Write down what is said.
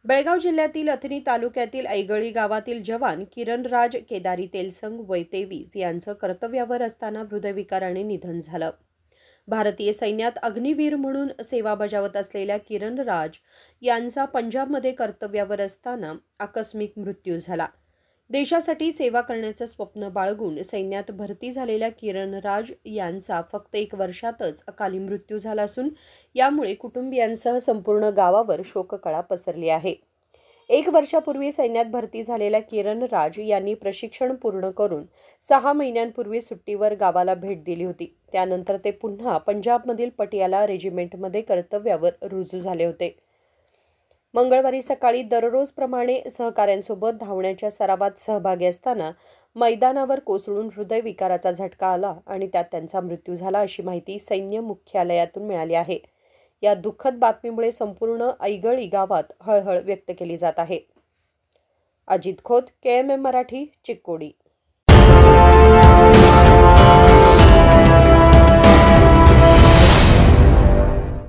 बेळगाव जिल्ह्यातील अथणी तालुक्यातील ऐगळी गावातील जवान किरणराज केदारी तेलसंग वय 23 यांचं कर्तव्यावर असताना हृदयविकाराने निधन झालं। भारतीय सैन्यात अग्निवीर म्हणून सेवा बजावत असलेल्या किरणराज यांचा पंजाबमध्ये कर्तव्यावर असताना आकस्मिक मृत्यू झाला। देशासाठी सेवा करण्याचं स्वप्न बाळगून सैन्यात भरती झालेल्या किरणराज यांचा फक्त 1 वर्षातच अकाली मृत्यू झाला असून यामुळे कुटुंबियांसह संपूर्ण गावावर शोककळा पसरली आहे। 1 वर्षापूर्वी सैन्यात भरती झालेल्या किरणराज यांनी प्रशिक्षण पूर्ण करून 6 महिन्यांपूर्वी सुट्टीवर गावाला भेट दिली होती। त्यानंतर ते पुन्हा पंजाबमधील पटियाला रेजिमेंटमध्ये कर्तव्यावर रुजू झाले होते। मंगळवारी सकाळी दररोजप्रमाणे सहकाऱ्यांसोबत धावण्याच्या सरावात सहभागी असताना मैदानावर कोसळून हृदयविकाराचा झटका आला आणि त्यात त्यांचा मृत्यू झाला, अशी माहिती सैन्य मुख्यालयातून मिळाली आहे। या दुःखद बातमीमुळे संपूर्ण ऐगळी गावात हळहळ व्यक्त केली जात आहे। अजित खोत, KMM मराठी, चिक्कोडी।